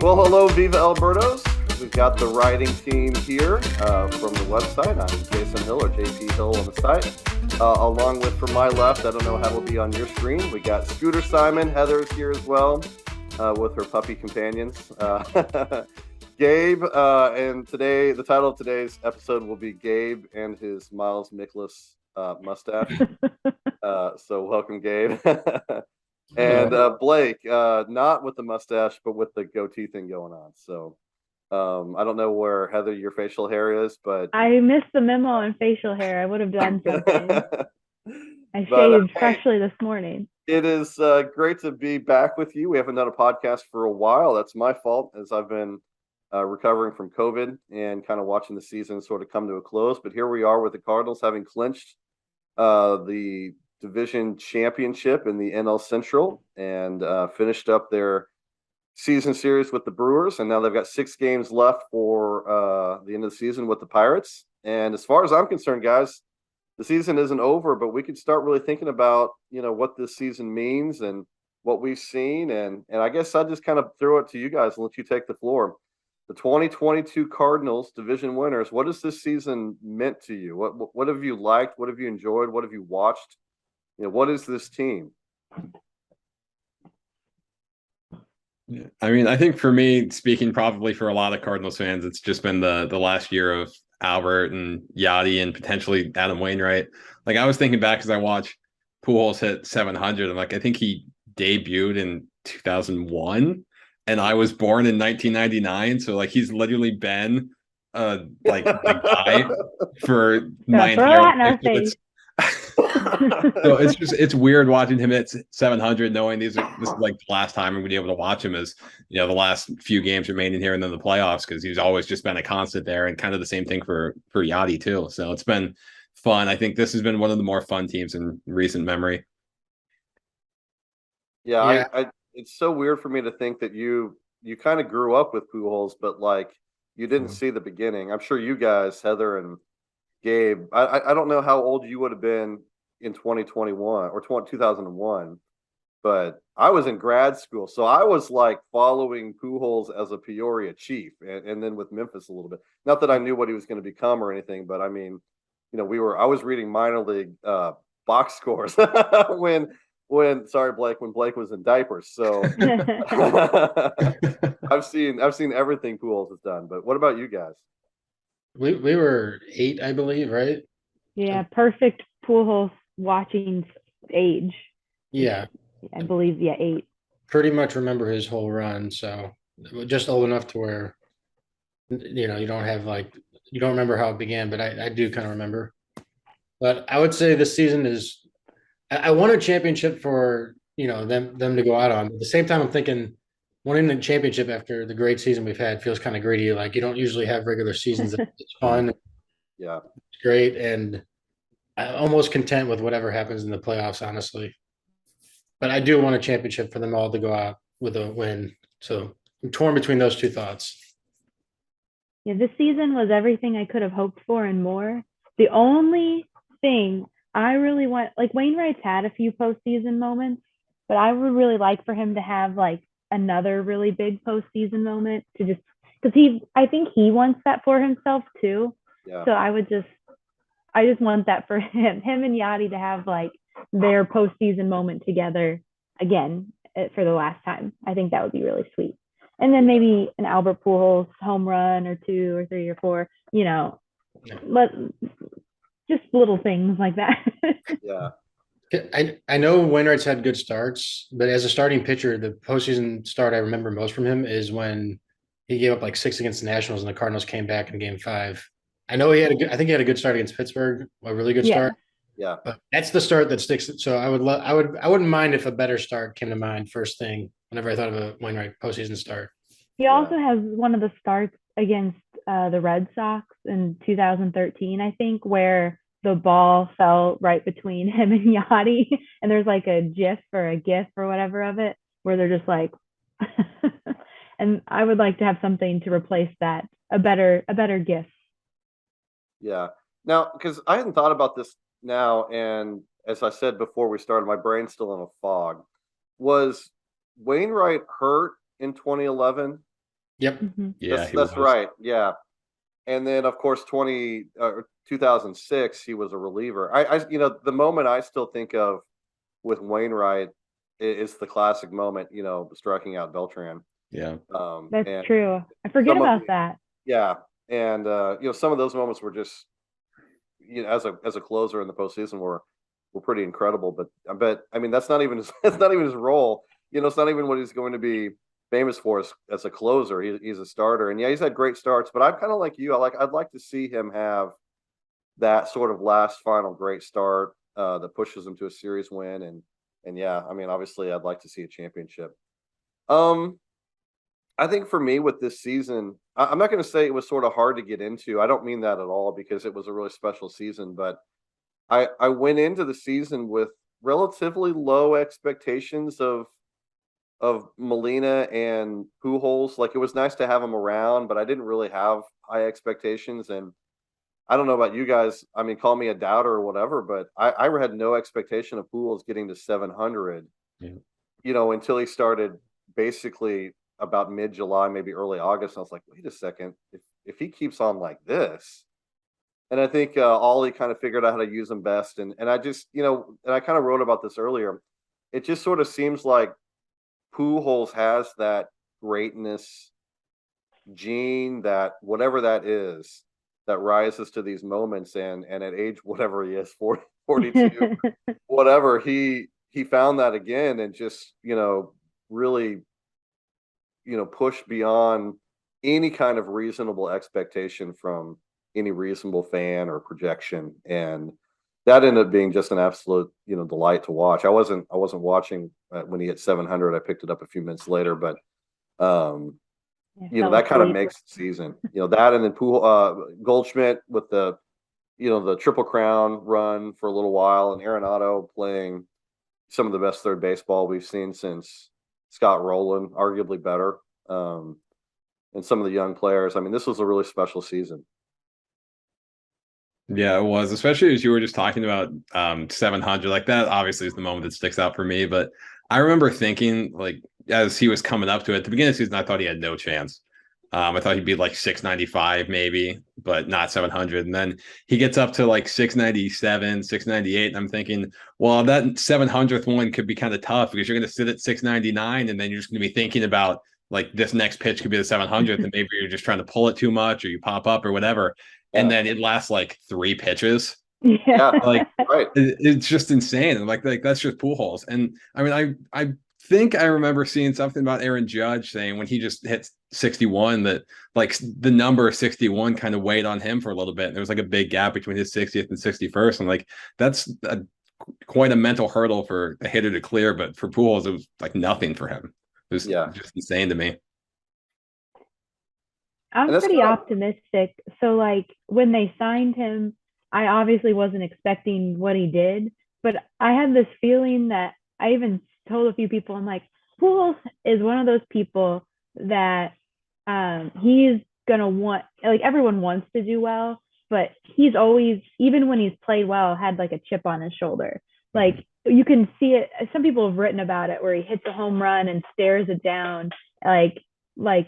Well, hello, Viva Albertos. We've got the writing team here from the website. I'm Jason Hill, or JP Hill on the site. Along with, from my left, I don't know how it'll be on your screen, we got Scooter Simon. Heather's here as well with her puppy companions. Gabe, and today, the title of today's episode will be Gabe and his Miles Mikolas mustache. So welcome, Gabe. And Blake, not with the mustache, but with the goatee thing going on. So I don't know where, Heather, your facial hair is, but I missed the memo on facial hair. I would have done something. I shaved freshly this morning. It is great to be back with you. We haven't done a podcast for a while. That's my fault, as I've been recovering from COVID and kind of watching the season sort of come to a close. But here we are with the Cardinals having clinched the division championship in the NL Central and finished up their season series with the Brewers. And now they've got 6 games left for the end of the season with the Pirates. And as far as I'm concerned, guys, the season isn't over, but we could start really thinking about, what this season means and what we've seen. And I guess I'll just kind of throw it to you guys and let you take the floor. The 2022 Cardinals division winners, what has this season meant to you? What have you liked? What have you enjoyed? What have you watched? What is this team? Yeah. I mean, I think for me, speaking probably for a lot of Cardinals fans, it's just been the last year of Albert and Yachty and potentially Adam Wainwright. Like, I was thinking back as I watched Pujols hit 700. I'm like, I think he debuted in 2001, and I was born in 1999. So like, he's literally been like the guy for my entire life. So it's weird watching him at 700, knowing this is like the last time I'm gonna be able to watch him, as the last few games remaining here and then the playoffs, because he's always just been a constant there, and kind of the same thing for Yachty too. So it's been fun. I think this has been one of the more fun teams in recent memory. Yeah. It's so weird for me to think that you kind of grew up with Pujols, but like you didn't see the beginning. I'm sure you guys, Heather and Gabe, I don't know how old you would have been in 2021 or 2001, but I was in grad school. So I was like following Pujols as a Peoria Chief and then with Memphis a little bit. Not that I knew what he was going to become or anything, but I mean, I was reading minor league box scores when Blake was in diapers. So I've seen everything Pujols has done. But what about you guys? We were 8, I believe, right? Yeah, perfect Pujols watching age. Yeah. I believe, 8. Pretty much remember his whole run, so just old enough to where you don't remember how it began, but I do kind of remember. But I would say this season is, I want a championship for them to go out on. But at the same time, I'm thinking winning the championship after the great season we've had feels kind of greedy. Like, you don't usually have regular seasons. It's fun. Yeah. It's great. And I'm almost content with whatever happens in the playoffs, honestly. But I do want a championship for them all to go out with a win. So I'm torn between those two thoughts. Yeah, this season was everything I could have hoped for and more. The only thing I really want, like, Wainwright's had a few postseason moments, but I would really like for him to have like another really big postseason moment, to just because I think he wants that for himself too. Yeah. So I just want that for him and Yachty to have like their postseason moment together again for the last time. I think that would be really sweet. And then maybe an Albert Pujols home run or 2 or 3 or 4, just little things like that. Yeah. I know Wainwright's had good starts, but as a starting pitcher, the postseason start I remember most from him is when he gave up like 6 against the Nationals and the Cardinals came back in Game 5. I know I think he had a good start against Pittsburgh, a really good start. Yeah. But that's the start that sticks. So I wouldn't mind if a better start came to mind first thing whenever I thought of a Wainwright postseason start. He also has one of the starts against the Red Sox in 2013, I think, where the ball fell right between him and Yachty, and there's like a GIF or whatever of it, where they're just like, and I would like to have something to replace that, a better GIF. Yeah. Now, because I hadn't thought about this now, and as I said before we started, my brain's still in a fog. Was Wainwright hurt in 2011? Yep. Yeah, That's right. Yeah. And then of course 2006 he was a reliever. The moment I still think of with Wainwright is the classic moment, striking out Beltran. Yeah. That's And true. I forget some of about that. yeah, and some of those moments were just as a closer in the postseason were pretty incredible. But I mean that's not even that's not even his role. It's not even what he's going to be famous for as a closer. He's a starter, and yeah, he's had great starts. But I'm kind of like you. I'd like to see him have that sort of last final great start that pushes him to a series win. And yeah, I mean obviously I'd like to see a championship. Um, I think for me with this season, I'm not going to say it was sort of hard to get into. I don't mean that at all because it was a really special season. But I went into the season with relatively low expectations of Molina and Pujols. Like it was nice to have them around, but I didn't really have high expectations. And I don't know about you guys. I mean, call me a doubter or whatever, but I had no expectation of Pujols getting to 700. Yeah. Until he started basically about mid-July, maybe early August. And I was like, wait a second, if he keeps on like this, and I think Ollie kind of figured out how to use him best. And I just, and I kind of wrote about this earlier. It just sort of seems like Pujols has that greatness gene, that whatever that is, that rises to these moments. And at age whatever he is, 40, 42, whatever, he found that again and just, really, push beyond any kind of reasonable expectation from any reasonable fan or projection. And that ended up being just an absolute, delight to watch. I wasn't watching when he hit 700. I picked it up a few minutes later, but that kind of makes the season. That, and then Goldschmidt with the Triple Crown run for a little while, and Arenado playing some of the best third baseball we've seen since Scott Rowland, arguably better. And some of the young players. I mean, this was a really special season. Yeah, it was, especially as you were just talking about 700. Like that obviously is the moment that sticks out for me. But I remember thinking, like, as he was coming up to it at the beginning of the season, I thought he had no chance. I thought he'd be like 695 maybe, but not 700. And then he gets up to like 697, 698. And I'm thinking, well, that 700th one could be kind of tough because you're going to sit at 699 and then you're just going to be thinking about like this next pitch could be the 700th and maybe you're just trying to pull it too much or you pop up or whatever. Yeah. And then it lasts like 3 pitches. Yeah. Like right. It's just insane. And like that's just Pujols. And I mean, I think I remember seeing something about Aaron Judge saying when he just hit 61 that like the number 61 kind of weighed on him for a little bit. And there was like a big gap between his 60th and 61st. And like that's quite a mental hurdle for a hitter to clear. But for Pujols, it was like nothing for him. It was just insane to me. I'm pretty optimistic. So like when they signed him, I obviously wasn't expecting what he did, but I had this feeling that I even told a few people, I'm like, Pujols is one of those people that he's gonna want, like everyone wants to do well, but he's always, even when he's played well, had like a chip on his shoulder. Like you can see it. Some people have written about it where he hits a home run and stares it down, like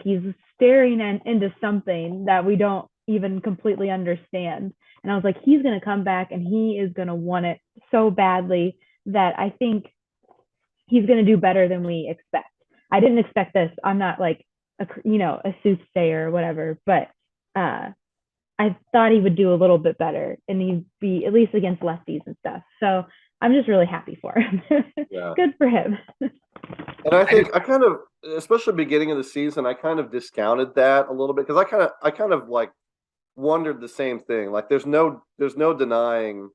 he's staring into something that we don't even completely understand. And I was like, he's going to come back and he is going to want it so badly that I think he's going to do better than we expect. I didn't expect this. I'm not like a soothsayer or whatever, but I thought he would do a little bit better and he'd be at least against lefties and stuff. So I'm just really happy for him. Yeah. Good for him. And I think I kind of, especially beginning of the season, I kind of discounted that a little bit because I kind of like wondered the same thing. Like there's no denying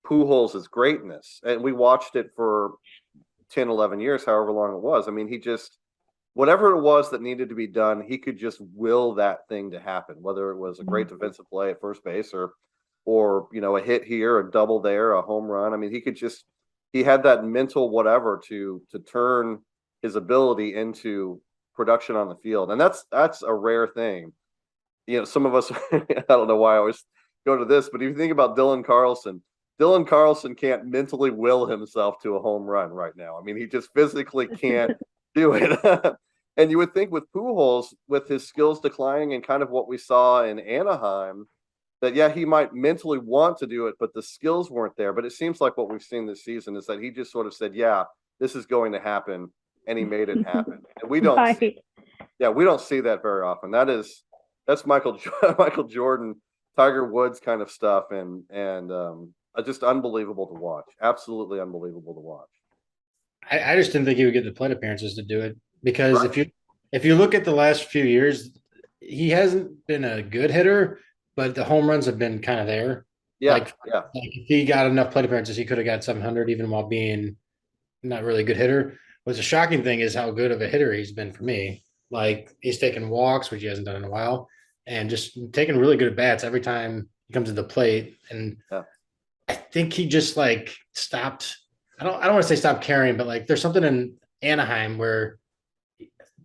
Pujols' greatness. And we watched it for 10, 11 years, however long it was. I mean, he just, whatever it was that needed to be done, he could just will that thing to happen, whether it was a great defensive play at first base or a hit here, a double there, a home run. I mean, he had that mental whatever to turn his ability into production on the field. And that's a rare thing. Some of us, I don't know why I always go to this, but if you think about Dylan Carlson can't mentally will himself to a home run right now. I mean, he just physically can't do it. And you would think with Pujols, with his skills declining and kind of what we saw in Anaheim, that yeah, he might mentally want to do it, but the skills weren't there. But it seems like what we've seen this season is that he just sort of said, "Yeah, this is going to happen," and he made it happen. And we don't, Right. we don't see that very often. That's Michael Jordan, Tiger Woods kind of stuff, and just unbelievable to watch. Absolutely unbelievable to watch. I just didn't think he would get the plate appearances to do it because Right. if you look at the last few years, he hasn't been a good hitter, but the home runs have been kind of there. Yeah, Like, yeah. like if he got enough plate appearances, he could have got 700 even while being not really a good hitter. What's a shocking thing is how good of a hitter he's been for me. Like he's taking walks, which he hasn't done in a while, and just taking really good at bats every time he comes to the plate. And Yeah. I think he just like stopped. I don't want to say stop caring, but like there's something in Anaheim where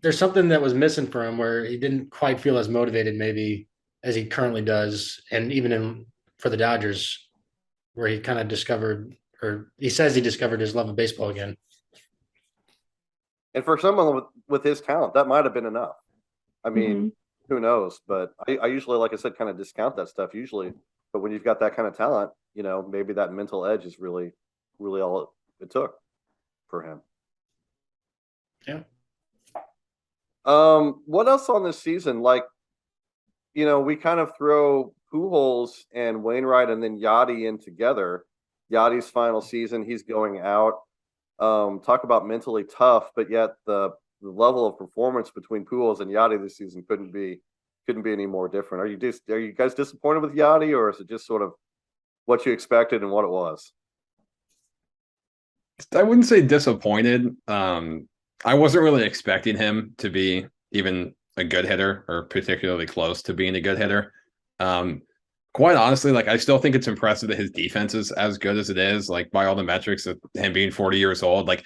there's something that was missing for him where he didn't quite feel as motivated maybe as he currently does, and even in for the Dodgers where he kind of discovered, or he says he discovered his love of baseball again. And for someone with his talent, that might have been enough. I mean, who knows? But I usually, like I said, kind of discount that stuff usually. But when you've got that kind of talent, maybe that mental edge is really, really all it took for him. Yeah. What else on this season? Like, we kind of throw Pujols and Wainwright and then Yachty in together. Yachty's final season, he's going out. Talk about mentally tough, but yet the level of performance between Pujols and Yachty this season couldn't be any more different. Are you guys disappointed with Yachty, or is it just sort of what you expected and what it was? I wouldn't say disappointed. I wasn't really expecting him to be even a good hitter or particularly close to being a good hitter. Quite honestly, like I still think it's impressive that his defense is as good as it is, like by all the metrics of him being 40 years old. Like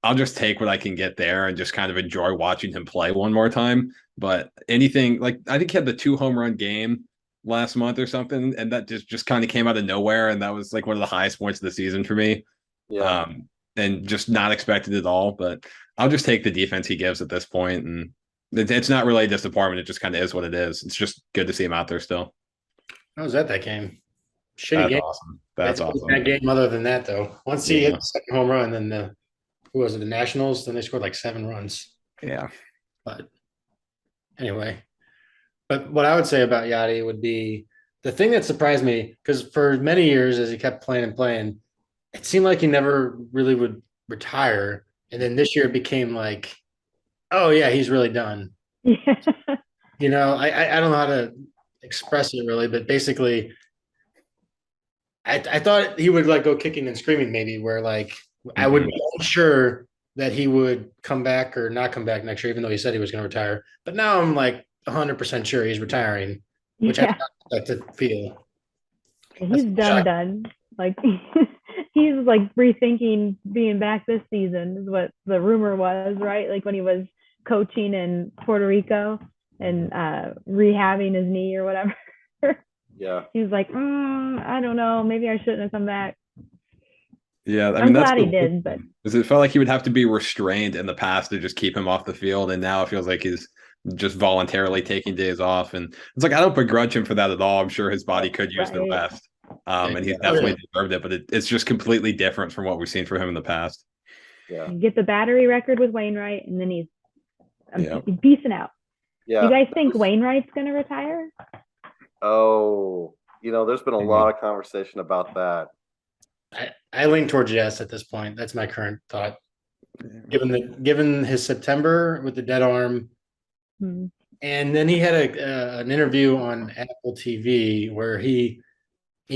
I'll just take what I can get there and just kind of enjoy watching him play one more time. But anything like I think he had the 2 home run game last month or something, and that just kind of came out of nowhere. And that was like one of the highest points of the season for me. Yeah. And just not expected at all. But I'll just take the defense he gives at this point, and it's not really a disappointment. It just kind of is what it is. It's just good to see him out there still. How was that game? Shitty That's game. awesome. That's awesome. That game. Other than that, though, once he hit the second home run, then who was it? The Nationals. Then they scored like 7 runs. Yeah. But anyway, but what I would say about Yachty would be the thing that surprised me because for many years as he kept playing and playing, it seemed like he never really would retire, and then this year it became like, oh yeah, he's really done. Yeah. I don't know how to express it really, but basically I thought he would like go kicking and screaming maybe where like I would be unsure that he would come back or not come back next year, even though he said he was going to retire. But now I'm like 100% sure he's retiring, which I like to feel. He's done. Like he's like rethinking being back this season is what the rumor was, right? Like when he was coaching in Puerto Rico and rehabbing his knee or whatever. Yeah. He was like, I don't know, maybe I shouldn't have come back. Yeah, I'm glad he did, but it felt like he would have to be restrained in the past to just keep him off the field, and now it feels like he's just voluntarily taking days off, and it's like I don't begrudge him for that at all. I'm sure his body could use the rest, and he's definitely deserved it. But it's just completely different from what we've seen from him in the past. Yeah, you get the battery record with Wainwright, and then he's beasting out. Yeah, you guys think Wainwright's going to retire? Oh, there's been a lot of conversation about that. I lean towards yes at this point. That's my current thought. Given his September with the dead arm, and then he had an interview on Apple TV where he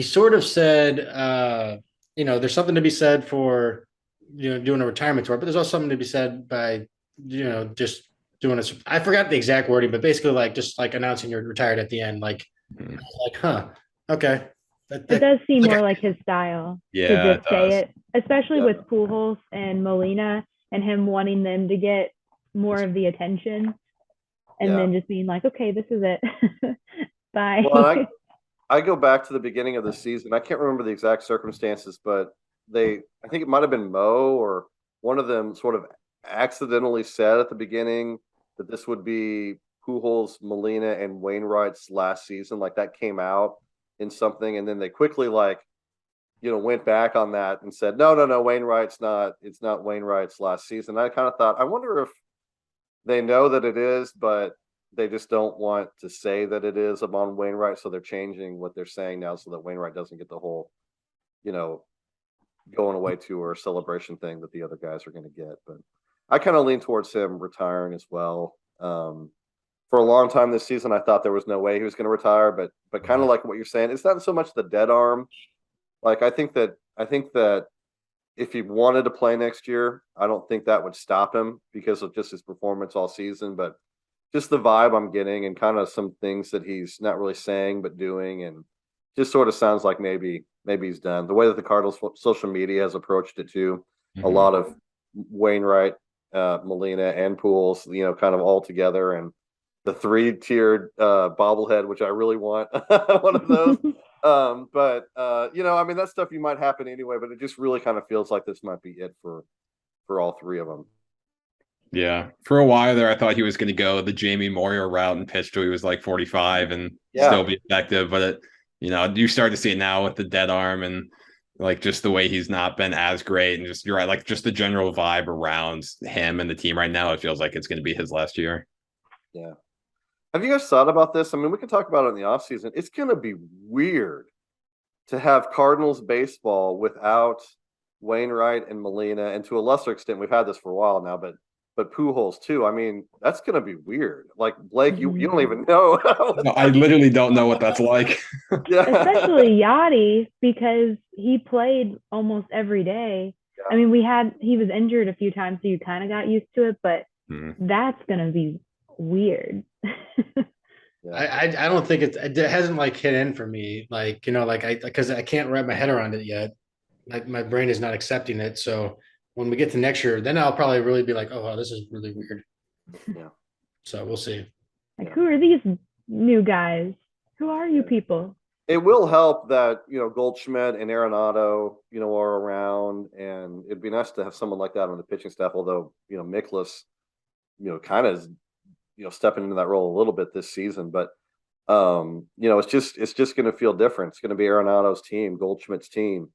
sort of said, there's something to be said for doing a retirement tour, but there's also something to be said by just doing a. I forgot the exact wording, but basically like just like announcing you're retired at the end, like okay. It does seem more like his style to just say it, especially with Pujols and Molina and him wanting them to get more of the attention and then just being like, okay, this is it. Bye. Well, I go back to the beginning of the season. I can't remember the exact circumstances, but I think it might have been Mo or one of them sort of accidentally said at the beginning that this would be Pujols, Molina, and Wainwright's last season. Like that came out in something, and then they quickly went back on that and said, no, Wainwright's not. It's not Wainwright's last season. I kind of thought, I wonder if they know that it is, but they just don't want to say that it is upon Wainwright, so they're changing what they're saying now so that Wainwright doesn't get the whole, going away tour or celebration thing that the other guys are going to get. But I kind of lean towards him retiring as well. For a long time this season, I thought there was no way he was going to retire, but kind of like what you're saying, it's not so much the dead arm. Like I think that if he wanted to play next year, I don't think that would stop him because of just his performance all season. But just the vibe I'm getting and kind of some things that he's not really saying but doing, and just sort of sounds like maybe he's done. The way that the Cardinals social media has approached it too, a lot of Wainwright, Molina, and Pujols, kind of all together, and the 3-tiered bobblehead, which I really want one of those. That stuff you might happen anyway, but it just really kind of feels like this might be it for all three of them. Yeah. For a while there, I thought he was going to go the Jamie Moyer route and pitch till he was like 45 and still be effective. But you start to see it now with the dead arm and like just the way he's not been as great. And just, you're right, like just the general vibe around him and the team right now, it feels like it's going to be his last year. Yeah. Have you guys thought about this? I mean, we can talk about it in the offseason. It's going to be weird to have Cardinals baseball without Wainwright and Molina, and to a lesser extent, we've had this for a while now, but Pujols too. I mean, that's going to be weird. Like Blake, you don't even know. No, I literally don't know what that's like. Yeah. Especially Yachty, because he played almost every day. Yeah. I mean, he was injured a few times, so you kind of got used to it, but that's going to be weird. I don't think it hasn't like hit in for me, like, because I can't wrap my head around it yet. Like my brain is not accepting it. So when we get to next year, then I'll probably really be like, oh, wow, this is really weird. Yeah. So we'll see. Like, who are these new guys? Who are you people? It will help that, Goldschmidt and Arenado, are around, and it'd be nice to have someone like that on the pitching staff. Although, Mikolas, kind of, stepping into that role a little bit this season, but it's just going to feel different. It's going to be Arenado's team, Goldschmidt's team,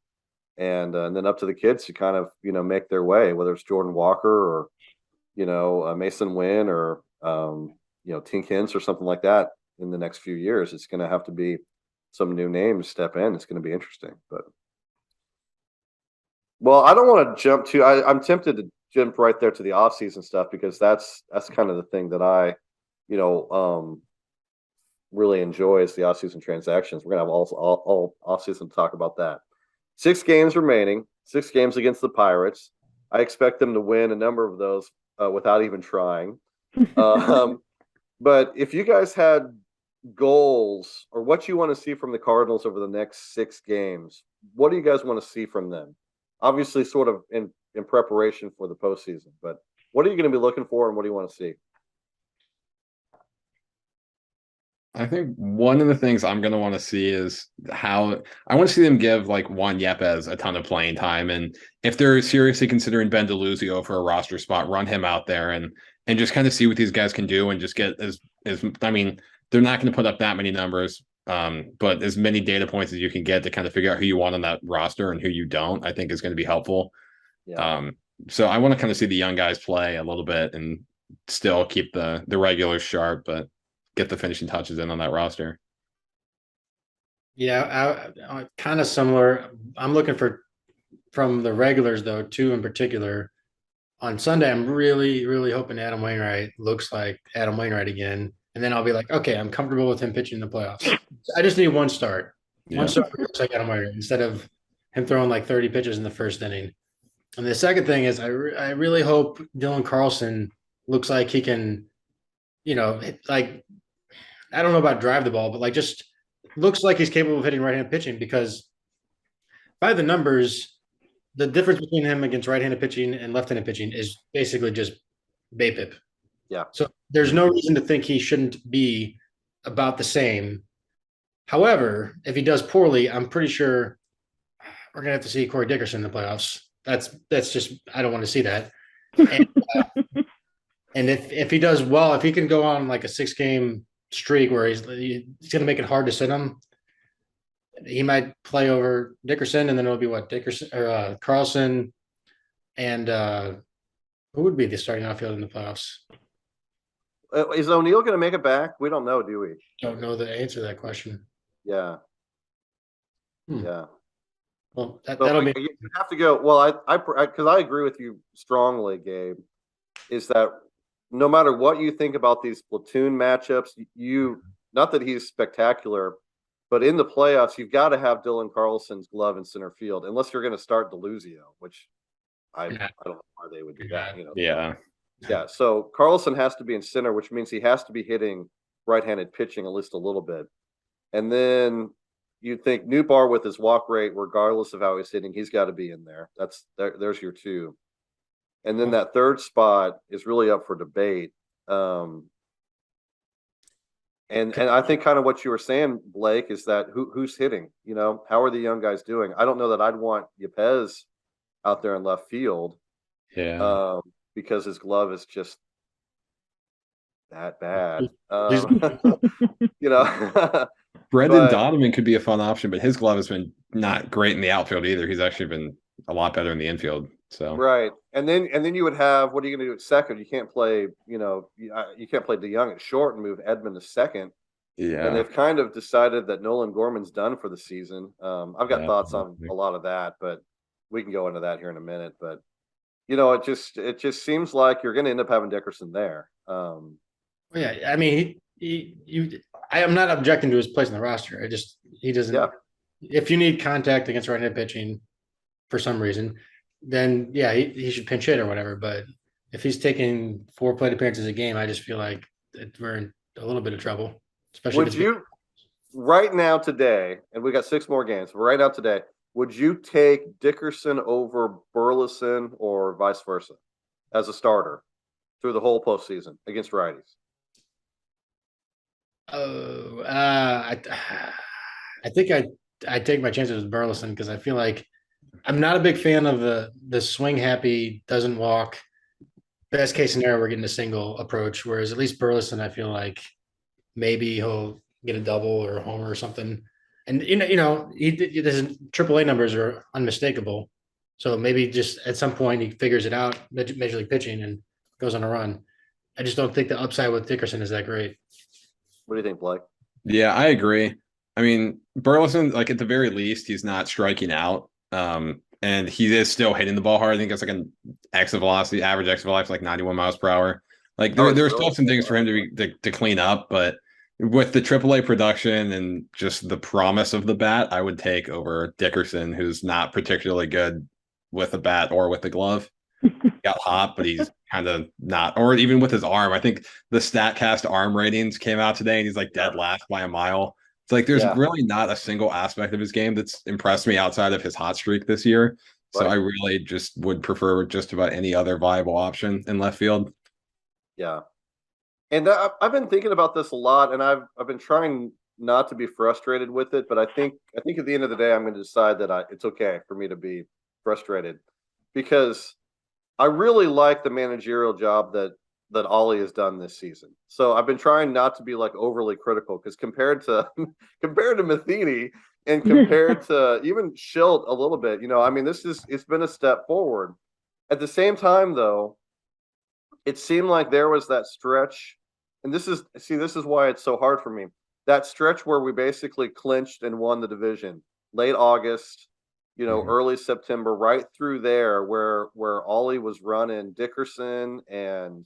and then up to the kids to kind of make their way, whether it's Jordan Walker or Mason Wynn or Tink Hintz or something like that in the next few years. It's going to have to be some new names step in. It's going to be interesting, but I don't want to jump to. I'm tempted to jump right there to the offseason stuff because that's kind of the thing that I, really enjoy is the offseason transactions. We're gonna have all offseason to talk about that. 6 games remaining, 6 games against the Pirates. I expect them to win a number of those without even trying. But if you guys had goals or what you want to see from the Cardinals over the next 6 games, what do you guys want to see from them? Obviously, sort of in preparation for the postseason, but what are you going to be looking for and what do you want to see? I think one of the things I'm going to want to see is how I want to see them give like Juan Yepes a ton of playing time. And if they're seriously considering Ben DeLuzio for a roster spot, run him out there and just kind of see what these guys can do and just get I mean, they're not going to put up that many numbers, but as many data points as you can get to kind of figure out who you want on that roster and who you don't, I think is going to be helpful. Yeah. So I want to kind of see the young guys play a little bit and still keep the regulars sharp, but get the finishing touches in on that roster. Yeah, I kind of similar. I'm looking for from the regulars though, 2 in particular. On Sunday, I'm really, really hoping Adam Wainwright looks like Adam Wainwright again. And then I'll be like, okay, I'm comfortable with him pitching in the playoffs. I just need one start. Yeah. One start looks like Adam Wainwright instead of him throwing like 30 pitches in the first inning. And the second thing is I really hope Dylan Carlson looks like he can, like, I don't know about drive the ball, but like just looks like he's capable of hitting right-handed pitching because by the numbers, the difference between him against right-handed pitching and left-handed pitching is basically just BABIP. Yeah. So there's no reason to think he shouldn't be about the same. However, if he does poorly, I'm pretty sure we're going to have to see Corey Dickerson in the playoffs. That's just, I don't want to see that. And, And if he does well, if he can go on like a 6-game streak where he's going to make it hard to sit him, he might play over Dickerson, and then it'll be what Dickerson or Carlson, and who would be the starting outfield in the playoffs? Is O'Neill going to make it back? We don't know, do we? Don't know the answer to that question. Yeah. Hmm. Yeah. Well, So that'll be. you have to go. Well, because I agree with you strongly, Gabe, is that no matter what you think about these platoon matchups, not that he's spectacular, but in the playoffs, you've got to have Dylan Carlson's glove in center field, unless you're going to start Deluzio, which I don't know why they would do that. Yeah. Yeah. So Carlson has to be in center, which means he has to be hitting right-handed pitching at least a little bit. And then you'd think Newbar with his walk rate, regardless of how he's hitting, he's got to be in there. There's your two. And then that third spot is really up for debate. And I think kind of what you were saying, Blake, is that who's hitting? How are the young guys doing? I don't know that I'd want Yepez out there in left field. Yeah. Because his glove is just that bad. Brendan Donovan could be a fun option, but his glove has been not great in the outfield either. He's actually been a lot better in the infield. So right, and then you would have, what are you going to do at second? You can't play, you can't play DeYoung at short and move Edmund to second. Yeah, and they've kind of decided that Nolan Gorman's done for the season. I've got thoughts on a lot of that, but we can go into that here in a minute. But it just seems like you're going to end up having Dickerson there. Yeah, I mean, I am not objecting to his place in the roster. He doesn't. Yeah. If you need contact against right-handed pitching for some reason, then yeah, he should pinch hit or whatever. But if he's taking 4 plate appearances a game, I just feel like we're in a little bit of trouble. Especially right now today, and we got 6 more games. But right now today, would you take Dickerson over Burleson or vice versa as a starter through the whole postseason against righties? Oh, I think I take my chances with Burleson because I feel like I'm not a big fan of the swing happy, doesn't walk. Best case scenario, we're getting a single approach, whereas at least Burleson, I feel like maybe he'll get a double or a homer or something. And his AAA numbers are unmistakable. So maybe just at some point he figures it out, Major League pitching, and goes on a run. I just don't think the upside with Dickerson is that great. What do you think, Blake? Yeah, I agree. I mean, Burleson, like at the very least, he's not striking out. And he is still hitting the ball hard. I think it's like an average exit velocity, like 91 miles per hour. Like there's still some things for him to clean up, but with the AAA production and just the promise of the bat, I would take over Dickerson, who's not particularly good with the bat or with the glove. Got hot, but he's kind of not, or even with his arm. I think the StatCast arm ratings came out today, and he's like dead last by a mile. It's like there's really not a single aspect of his game that's impressed me outside of his hot streak this year. So I really just would prefer just about any other viable option in left field. Yeah. And I've been thinking about this a lot, and I've been trying not to be frustrated with it, but I think at the end of the day, I'm going to decide that it's okay for me to be frustrated, because I really like the managerial job that Ollie has done this season. So I've been trying not to be like overly critical, because compared to Matheny and compared to even Schilt a little bit, I mean, it's been a step forward. At the same time, though, it seemed like there was that stretch, and this is why it's so hard for me. That stretch where we basically clinched and won the division, late August, early September, right through there, where Ollie was running Dickerson and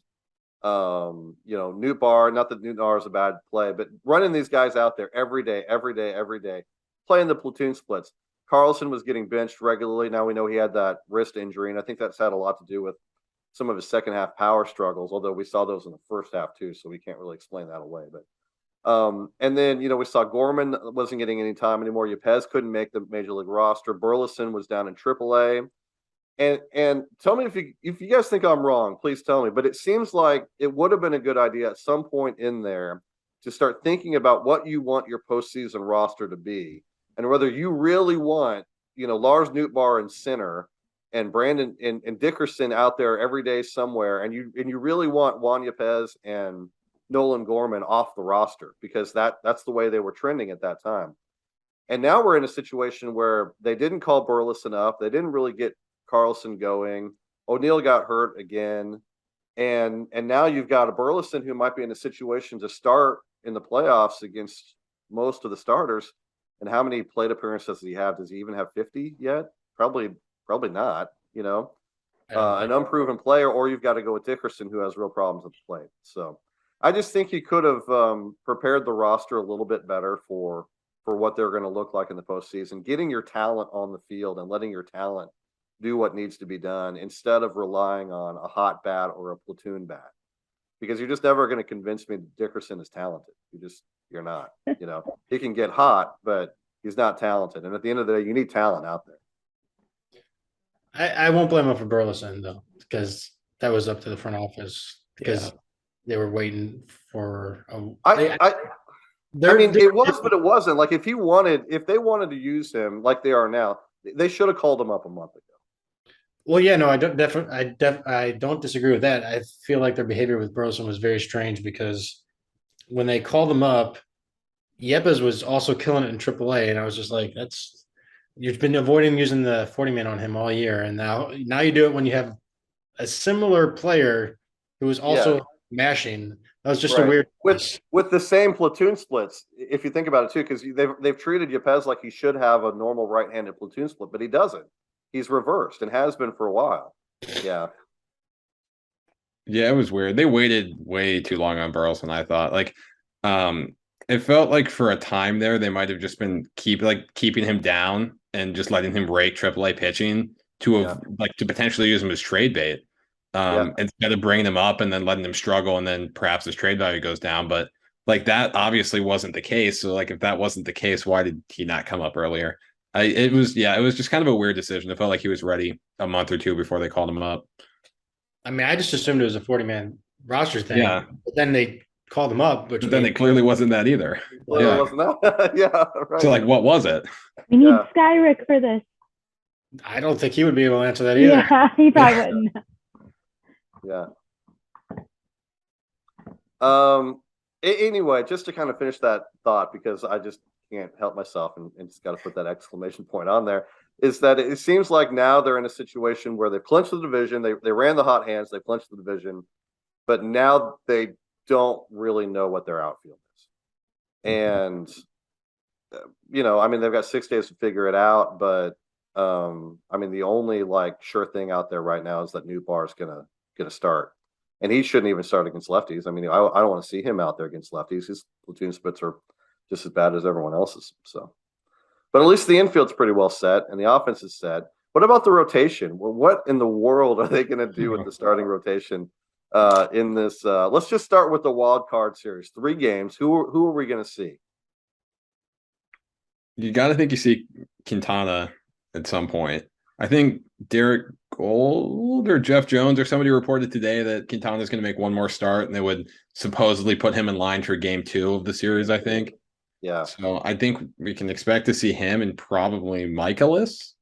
Newbar. Not that Newbar is a bad play, but running these guys out there every day, playing the platoon splits. Carlson was getting benched regularly. Now we know he had that wrist injury, and I think that's had a lot to do with some of his second half power struggles, although we saw those in the first half too, so we can't really explain that away. But and then we saw Gorman wasn't getting any time anymore. Yepez couldn't make the major league roster. Burleson was down in AAA. And tell me if you guys think I'm wrong, please tell me. But it seems like it would have been a good idea at some point in there to start thinking about what you want your postseason roster to be, and whether you really want Lars Nootbaar in center and Brandon and Dickerson out there every day somewhere, and you really want Juan Yepez and Nolan Gorman off the roster because that's the way they were trending at that time. And now we're in a situation where they didn't call Burleson up. They didn't really get Carlson going. O'Neill got hurt again. And now you've got a Burleson who might be in a situation to start in the playoffs against most of the starters. And how many plate appearances does he have? Does he even have 50 yet? Probably not, an unproven player, or you've got to go with Dickerson, who has real problems at the plate. So I just think you could have prepared the roster a little bit better for what they're going to look like in the postseason, getting your talent on the field and letting your talent do what needs to be done instead of relying on a hot bat or a platoon bat, because you're just never going to convince me that Dickerson is talented. You're not, he can get hot, but he's not talented. And at the end of the day, you need talent out there. I won't blame him for Burleson though, because that was up to the front office because they were waiting for it was, but it wasn't. Like if they wanted to use him like they are now, they should have called him up a month ago. Well, yeah, no, I don't disagree with that. I feel like their behavior with Burleson was very strange because when they called him up, Yepez was also killing it in AAA, and I was just like, you've been avoiding using the 40-man on him all year, and now you do it when you have a similar player who was also mashing. That was just a weird with the same platoon splits. If you think about it too, because they've treated Yepez like he should have a normal right-handed platoon split, but he doesn't. He's reversed and has been for a while. Yeah. Yeah, it was weird. They waited way too long on Burleson, I thought. Like, it felt like for a time there, they might have just been keeping him down and just letting him rake AAA pitching to potentially use him as trade bait. Instead of bringing him up and then letting him struggle and then perhaps his trade value goes down. But like that obviously wasn't the case. So like if that wasn't the case, why did he not come up earlier? It was just kind of a weird decision. It felt like he was ready a month or two before they called him up. I mean, I just assumed it was a 40-man roster thing. Yeah. But then they called him up, but then it clearly wasn't that either. Wasn't that? Yeah. Right. So like what was it? We need Skyrick for this. I don't think he would be able to answer that either. Yeah, he probably wouldn't. Yeah. Anyway, just to kind of finish that thought, because I just can't help myself and just got to put that exclamation point on there, is that it seems like now they're in a situation where they've clinched the division. They ran the hot hands. They clinched the division. But now they don't really know what their outfield is. And, I mean, they've got 6 days to figure it out. But, I mean, the only, sure thing out there right now is that Nootbaar is going to start. And he shouldn't even start against lefties. I mean, I don't want to see him out there against lefties. His platoon splits are just as bad as everyone else's. So, but at least the infield's pretty well set and the offense is set. What about the rotation? Well, what in the world are they going to do with the starting rotation in this? Let's just start with the wild card series. 3 games. Who are we going to see? You got to think you see Quintana at some point. I think Derek Gold or Jeff Jones or somebody reported today that Quintana is going to make one more start, and they would supposedly put him in line for game 2 of the series, I think. Yeah. So I think we can expect to see him and probably Michaelis.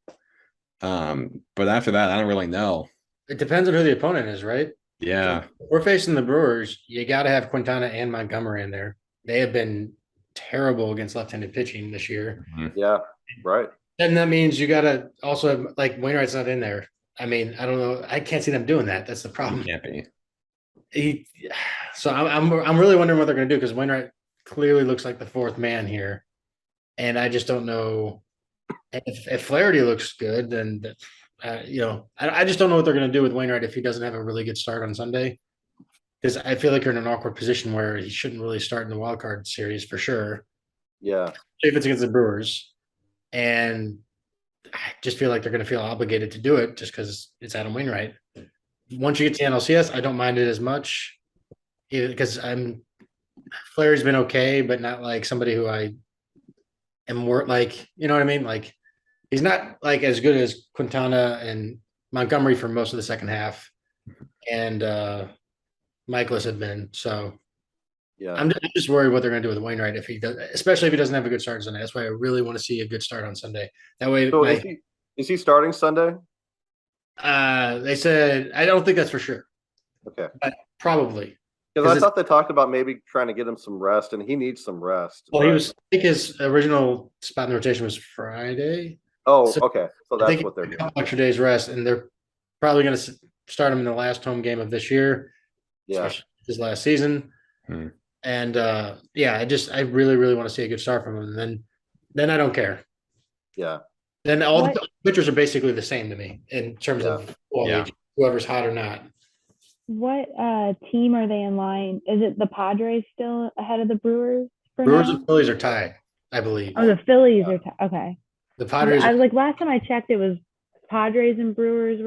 But after that, I don't really know. It depends on who the opponent is, right? Yeah. So if we're facing the Brewers. You got to have Quintana and Montgomery in there. They have been terrible against left-handed pitching this year. Mm-hmm. Yeah, right. And that means you got to also have, Wainwright's not in there. I mean, I don't know. I can't see them doing that. That's the problem. Can't be. So I'm really wondering what they're going to do, because Wainwright clearly looks like the 4th man here, and I just don't know if Flaherty looks good. Then I just don't know what they're going to do with Wainwright if he doesn't have a really good start on Sunday, because I feel like you're in an awkward position where he shouldn't really start in the wild card series for sure. Yeah, if it's against the Brewers, and I just feel like they're going to feel obligated to do it just because it's Adam Wainwright. Once you get to NLCS, I don't mind it as much, because Flaherty's been okay, but not like somebody who I am more like, you know what I mean? Like, he's not like as good as Quintana and Montgomery for most of the second half, and Michaelis had been. So yeah, I'm just worried what they're going to do with Wainwright if he does, especially if he doesn't have a good start on Sunday. That's why I really want to see a good start on Sunday. That way, so is he starting Sunday? They said I don't think that's for sure. Okay. But probably. Because I thought they talked about maybe trying to get him some rest, and he needs some rest. Well, he was. I think his original spot in the rotation was Friday. Oh, So okay. So I that's think what they're a doing. couple extra days rest, and they're probably going to start him in the last home game of this year, Yeah. especially his last season. Hmm. And yeah, I really, really want to see a good start from him. And then I don't care. Yeah. Then all the pitchers are basically the same to me in terms Yeah. of quality, whoever's hot or not. What team are they in line? Is it the Padres still ahead of the Brewers for Brewers now? and Phillies are tied, I believe. Oh, the Phillies are okay. The Padres I are, like last time I checked, it was Padres and Brewers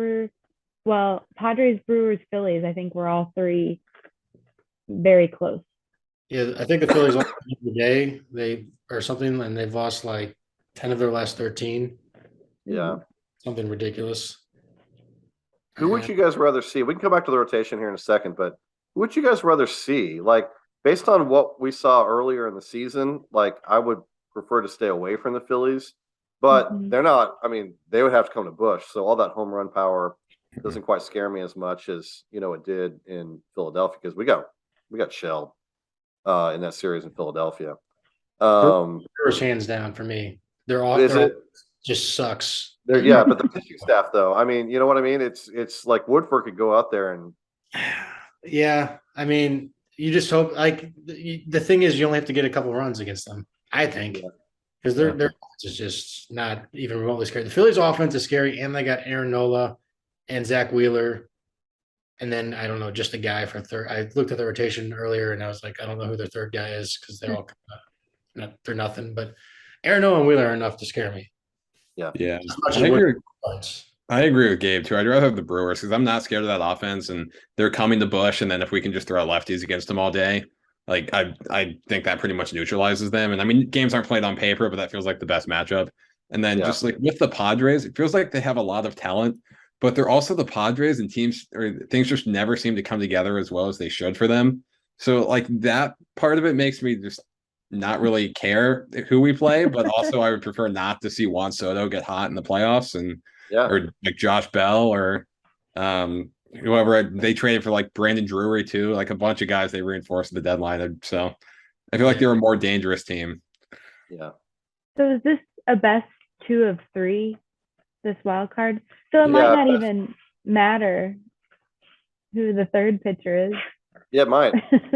were Padres, Brewers, Phillies. I think we're all three very close. yeah, I think the Phillies lost the day they or something, and they've lost like 10 of their last 13. Yeah. Something ridiculous. Who would you guys rather see? We can come back to the rotation here in a second, but who would you guys rather see? Like, based on what we saw earlier in the season, like I would prefer to stay away from the Phillies, but they're not. I mean, they would have to come to Busch, so all that home run power doesn't quite scare me as much as it did in Philadelphia because we got shelled in that series in Philadelphia. Brewers hands down for me. They're just sucks. But the pitching staff, though, I mean, you know what I mean? It's like Woodford could go out there and yeah, I mean, you just hope like the thing is you only have to get a couple runs against them, I think, because their offense is just not even remotely scary. The Phillies' offense is scary, and they got Aaron Nola and Zach Wheeler, and then I don't know, just a guy for third. I looked at the rotation earlier, and I was like, I don't know who their third guy is because they're all they're nothing. But Aaron Nola and Wheeler are enough to scare me. Yeah. As much as I agree with Gabe too. I'd rather have the Brewers because I'm not scared of that offense, and they're coming to Bush. And then if we can just throw lefties against them all day, like I think that pretty much neutralizes them. And I mean, games aren't played on paper, but that feels like the best matchup. And then just like with the Padres, it feels like they have a lot of talent, but they're also the Padres, and teams or things just never seem to come together as well as they should for them. So like that part of it makes me just not really care who we play, but also I would prefer not to see Juan Soto get hot in the playoffs and or like Josh Bell or whoever they traded for like Brandon Drury too, like a bunch of guys they reinforced at the deadline. So I feel like they're a more dangerous team. Yeah. So is this a best 2 of 3, this wild card? So it might not even matter who the third pitcher is. Yeah, it might.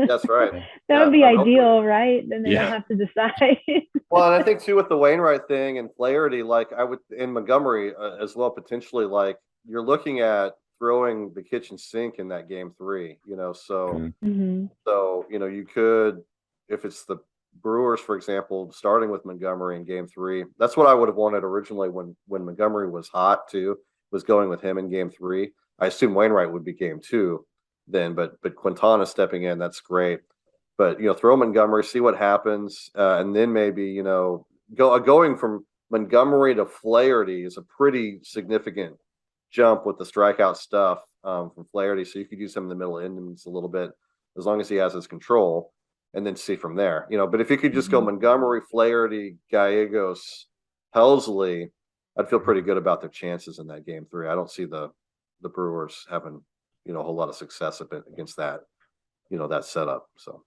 That's right. That would be ideal, right? Then they don't have to decide. Well, and I think too with the Wainwright thing and Flaherty, like I would in Montgomery as well, potentially, like you're looking at throwing the kitchen sink in that game 3, so so you could, if it's the Brewers, for example, starting with Montgomery in game 3. That's what I would have wanted originally when Montgomery was hot too, was going with him in game 3. I assume Wainwright would be game 2 then, but Quintana stepping in, that's great. But throw Montgomery, see what happens, and then maybe going from Montgomery to Flaherty is a pretty significant jump with the strikeout stuff from Flaherty. So you could use him in the middle innings a little bit as long as he has his control, and then see from there. But if you could just go Montgomery, Flaherty, Gallegos, Helsley, I'd feel pretty good about their chances in that game 3. I don't see the Brewers having a whole lot of success against that that setup. So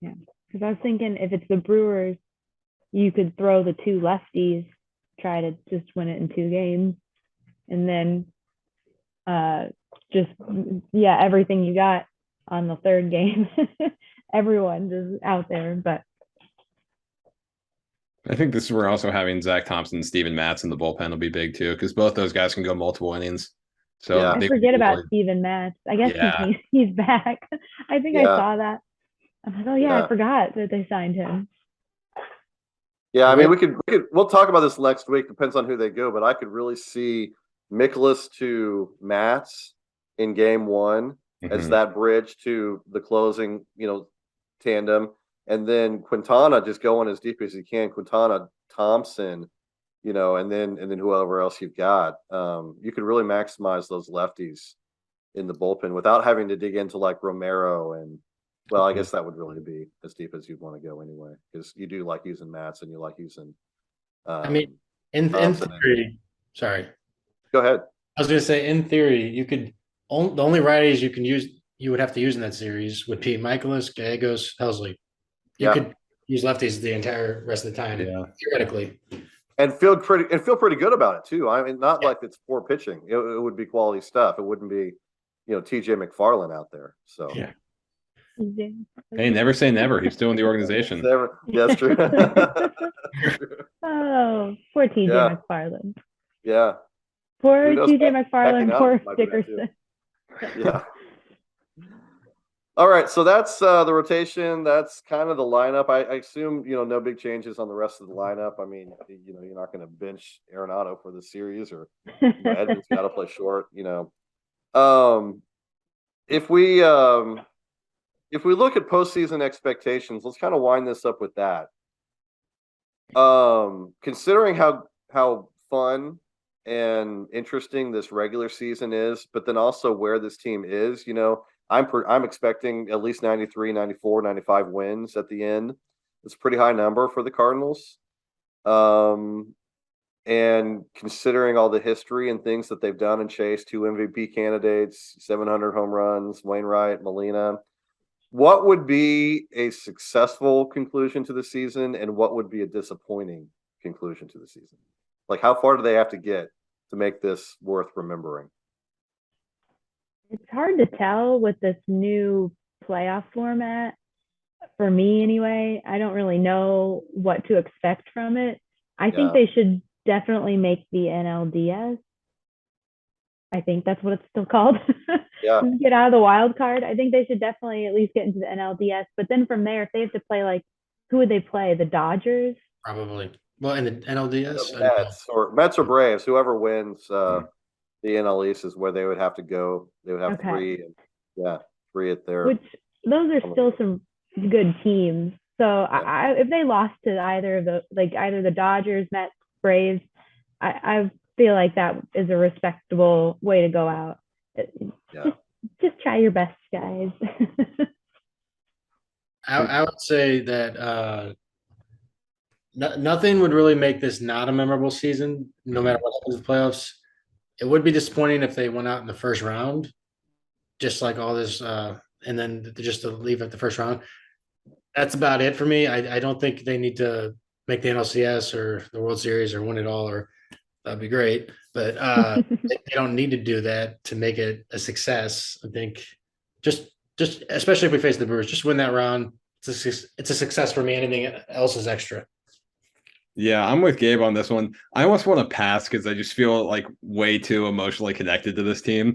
yeah, because I was thinking if it's the Brewers, you could throw the 2 lefties, try to just win it in 2 games, and then just everything you got on the third game. Everyone just out there, but I think this is where also having Zach Thompson and Steven Matz in the bullpen will be big too, because both those guys can go multiple innings. So I forget about Steven Matz. I guess he's back. I think I saw that. I'm like, I forgot that they signed him. Yeah, I mean, we'll talk about this next week. Depends on who they go, but I could really see Mikolas to Matz in game 1 as that bridge to the closing, tandem, and then Quintana just going as deep as he can. Quintana, Thompson, and then whoever else you've got. You could really maximize those lefties in the bullpen without having to dig into like Romero and. Well, I guess that would really be as deep as you'd want to go anyway, because you do like using Mats and you like using. I mean, in theory, Sorry. Go ahead. I was going to say, in theory, the only righties you would have to use in that series would be Michaelis, Gallegos, Helsley. You Yeah. could use lefties the entire rest of the time, theoretically. And feel pretty good about it too. I mean, not like it's poor pitching. It would be quality stuff. It wouldn't be, TJ McFarland out there. So Yeah. Hey, never say never. He's still in the organization. That's true. Oh, poor TJ Yeah. McFarland. Yeah. Poor Who knows, TJ backing McFarland, up poor might be that too. Dickerson. Yeah. All right, so that's the rotation. That's kind of the lineup. I assume no big changes on the rest of the lineup. I mean, you're not going to bench Arenado for the series, or Edmonds got to play short. If we look at postseason expectations, let's kind of wind this up with that. Considering how fun and interesting this regular season is, but then also where this team is, I'm expecting at least 93, 94, 95 wins at the end. It's a pretty high number for the Cardinals. And considering all the history and things that they've done and chased, 2 MVP candidates, 700 home runs, Wainwright, Molina, what would be a successful conclusion to the season, and what would be a disappointing conclusion to the season? Like, how far do they have to get to make this worth remembering? It's hard to tell with this new playoff format. For me, anyway, I don't really know what to expect from it. I think they should definitely make the NLDS. I think that's what it's still called. Yeah. Get out of the wild card. I think they should definitely at least get into the NLDS. But then from there, if they have to play, who would they play? The Dodgers? Probably. Well, in the NLDS? Mets or Braves, whoever wins the NL East is where they would have to go. They would have 3. And, 3 at their. Which those are still some good teams. So if they lost to either of either the Dodgers, Mets, Braves, I feel like that is a respectable way to go out. Just try your best, guys. I would say that nothing would really make this not a memorable season, no matter what happens in the playoffs. It would be disappointing if they went out in the first round, just like all this, and then just to leave at the first round. That's about it for me. I don't think they need to make the NLCS or the World Series or win it all, or that'd be great. But they don't need to do that to make it a success. I think just especially if we face the Brewers, just win that round. It's a success for me. Anything else is extra. Yeah, I'm with Gabe on this one. I almost want to pass because I just feel way too emotionally connected to this team.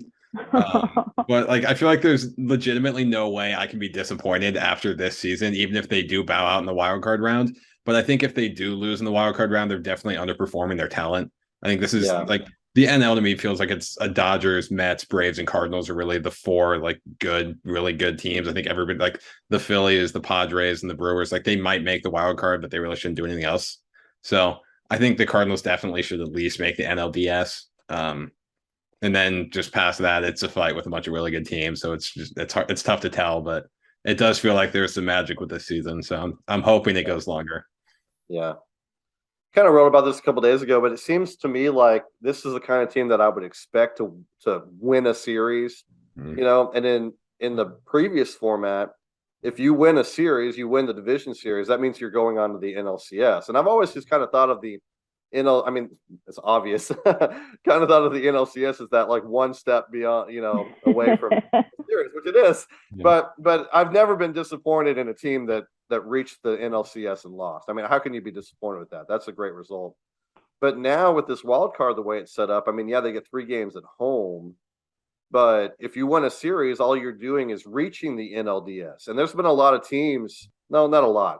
But I feel like there's legitimately no way I can be disappointed after this season, even if they do bow out in the wild card round. But I think if they do lose in the wild card round, they're definitely underperforming their talent. I think this is the NL to me feels like it's a Dodgers, Mets, Braves, and Cardinals are really the 4 really good teams. I think everybody the Phillies, the Padres, and the Brewers, they might make the wild card, but they really shouldn't do anything else. So I think the Cardinals definitely should at least make the NLDS. And then just past that, it's a fight with a bunch of really good teams. So it's hard, it's tough to tell, but it does feel like there's some magic with this season. So I'm hoping it goes longer. Yeah. Kind of wrote about this a couple days ago, but it seems to me like this is the kind of team that I would expect to win a series, and in the previous format, if you win a series, you win the division series, that means you're going on to the NLCS. And I've always just kind of thought of the I mean, it's obvious. Kind of thought of the NLCS as that one step beyond, away from the series, which it is. Yeah. But I've never been disappointed in a team that reached the NLCS and lost. I mean, how can you be disappointed with that? That's a great result. But now with this wild card, the way it's set up, I mean, they get 3 games at home. But if you win a series, all you're doing is reaching the NLDS. And there's been a lot of teams, no, not a lot,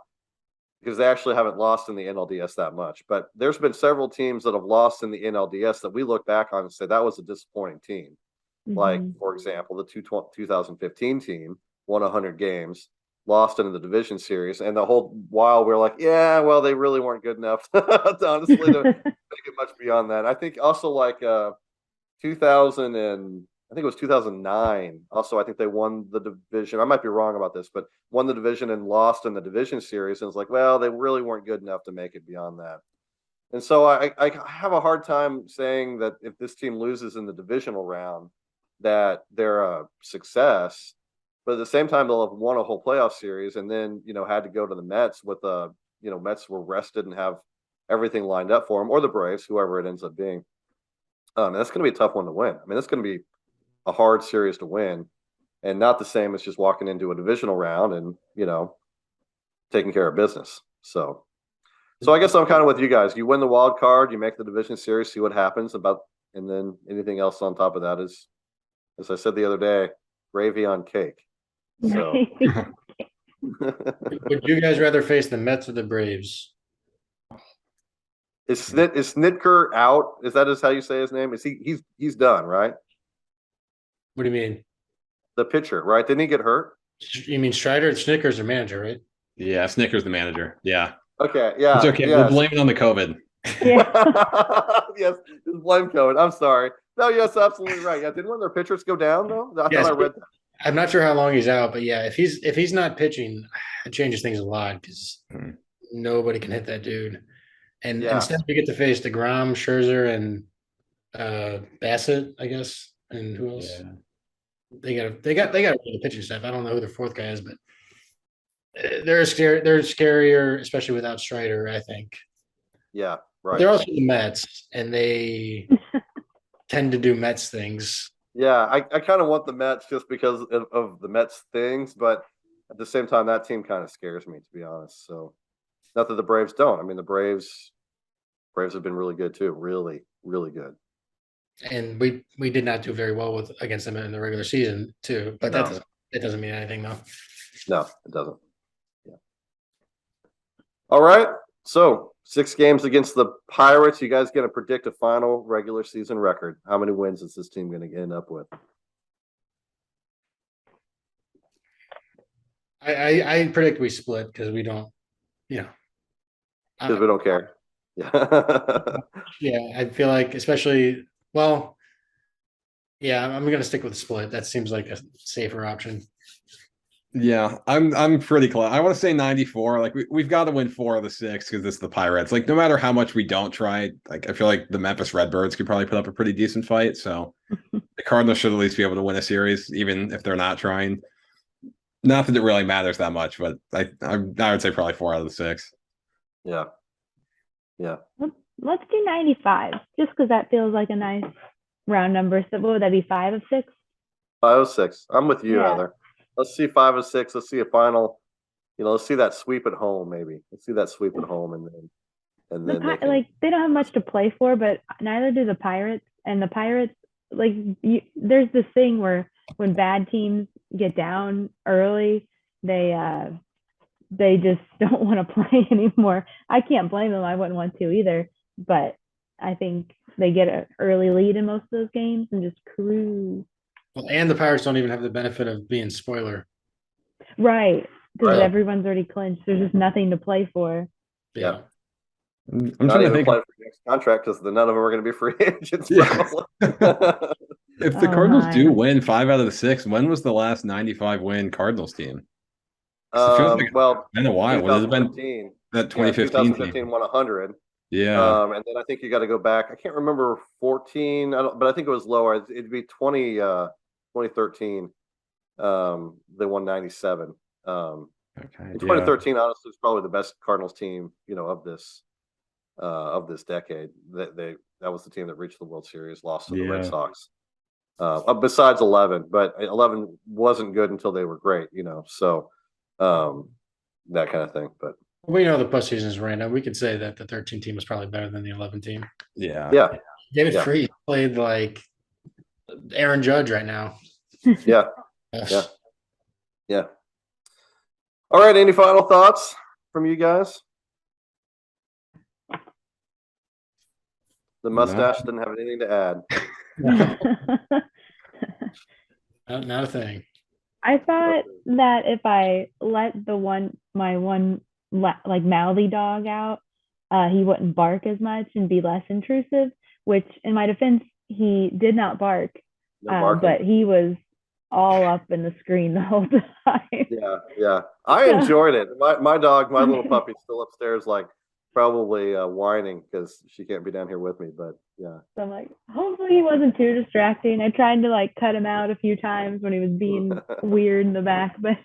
because they actually haven't lost in the NLDS that much. But there's been several teams that have lost in the NLDS that we look back on and say that was a disappointing team. Mm-hmm. For example, the 2015 team won 100 games, lost in the division series. And the whole while we're like, yeah, well, they really weren't good enough to honestly to make it much beyond that. I think also 2000 and I think it was 2009. Also, I think they won the division. I might be wrong about this, but won the division and lost in the division series. And it's like, well, they really weren't good enough to make it beyond that. And so I have a hard time saying that if this team loses in the divisional round, that they're a success. But at the same time, they'll have won a whole playoff series and then, had to go to the Mets with Mets were rested and have everything lined up for them, or the Braves, whoever it ends up being. That's going to be a tough one to win. I mean, that's going to be a hard series to win, and not the same as just walking into a divisional round and, taking care of business. So I guess I'm kind of with you guys. You win the wild card, you make the division series, see what happens and then anything else on top of that is, as I said the other day, gravy on cake. So Would you guys rather face the Mets or the Braves? is Snitker out? Is that how you say his name? Is he's done, right? What do you mean? The pitcher, right? Didn't he get hurt? You mean Strider? Snickers are manager, right? Yeah, Snickers the manager. Yeah. Okay, yeah. It's okay. Yes. We'll blame it on the COVID. Yeah. Yes, just blame COVID. I'm sorry. No, yes, absolutely right. Yeah, didn't one of their pitchers go down though? I Yes. thought I read that. I'm not sure how long he's out, but yeah, if he's not pitching, it changes things a lot because nobody can hit that dude. And instead we get to face DeGrom, Scherzer, and Bassett, I guess, and who else? Yeah. They got the pitching staff. I don't know who their fourth guy is, but they're scarier, especially without Strider, I think. Yeah, right. They're also the Mets, and they tend to do Mets things. Yeah, I kind of want the Mets just because of the Mets things, but at the same time, that team kind of scares me, to be honest. So, not that the Braves don't. I mean, the Braves have been really good too, really, really good. And we did not do very well against them in the regular season too. But No. that doesn't mean anything though. No, it doesn't. Yeah. All right. So 6 games against the Pirates. You guys going to predict a final regular season record? How many wins is this team going to end up with? I predict we split because we don't, Because we don't care. Yeah. Yeah, I feel like especially I'm going to stick with split. That seems like a safer option. Yeah, I'm pretty close. I want to say 94. Like we've got to win 4 of the 6 because it's the Pirates. Like no matter how much we don't try, like I feel like the Memphis Redbirds could probably put up a pretty decent fight. So the Cardinals should at least be able to win a series, even if they're not trying. Not that it really matters that much, but I would say probably 4 out of the 6. Yeah. Yeah. Let's do 95, just because that feels like a nice round number. So what would that be, 5 of 6? 5 of 6. I'm with you, Yeah. Heather. Let's see 5 of 6. Let's see a final. Let's see that sweep at home, maybe. Let's see that sweep at home, and then they don't have much to play for, but neither do the Pirates. And the Pirates, there's this thing where when bad teams get down early, they just don't want to play anymore. I can't blame them. I wouldn't want to either. But I think they get an early lead in most of those games and just cruise. Well, and the Pirates don't even have the benefit of being spoiler. Right. Because Right. everyone's already clinched. There's just nothing to play for. Yeah. I'm not trying to even think. apply for the next contract because none of them are going to be free agents. Yeah. Probably. If the Oh, Cardinals my. do win 5 out of the 6, when was the last 95 win Cardinals team? 'Cause it feels like Well, it's been a while. Would it have been 2015. that 2015 2015 team? won 100. Yeah. And then I think you got to go back. I can't remember 14, but I think it was lower. It'd be 2013. They won 97. Okay. In 2013, honestly, was probably the best Cardinals team, of this decade. That was the team that reached the World Series, lost to the Red Yeah. Sox. Besides 11, but 11 wasn't good until they were great, So that kind of thing. But We know the postseason is random. We could say that the 13 team was probably better than the 11 team. Yeah. yeah, David Yeah. Freese played like Aaron Judge right now. yeah. Yes. Yeah. All right. Any final thoughts from you guys? The mustache didn't have anything to add. Not a thing. I thought that if I let my mouthy dog out, he wouldn't bark as much and be less intrusive, which in my defense, he did not bark, No barking. but he was all up in the screen the whole time. Yeah. I enjoyed it. My dog, my little puppy's still upstairs, like probably whining because she can't be down here with me. But yeah. So I'm like, hopefully he wasn't too distracting. I tried to like cut him out a few times when he was being weird in the back, but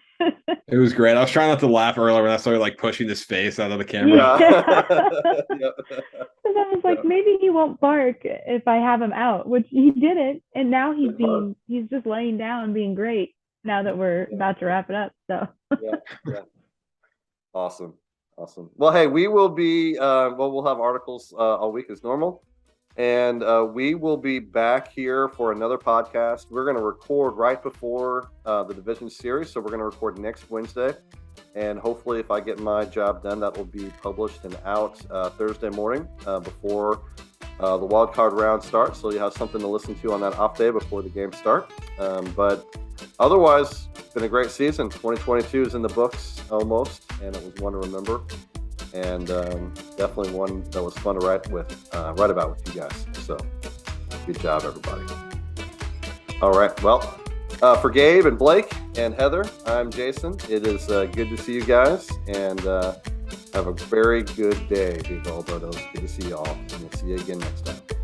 It was great. I was trying not to laugh earlier when I started like pushing his face out of the camera. Yeah. Because I was like, maybe he won't bark if I have him out, which he didn't. And now he's just laying down being great now that we're about to wrap it up. So Yeah. Awesome. Well, hey, we will be we'll have articles all week as normal. And we will be back here for another podcast. We're going to record right before the division series. So we're going to record next Wednesday. And hopefully, if I get my job done, that will be published and out Thursday morning before the wild card round starts. So you have something to listen to on that off day before the games start. But otherwise, it's been a great season. 2022 is in the books almost, and it was one to remember. And definitely one that was fun to write about with you guys. So good job, everybody. All right. Well, for Gabe and Blake and Heather, I'm Jason. It is good to see you guys, and have a very good day, Viva Alberto. Good to see you all, and we'll see you again next time.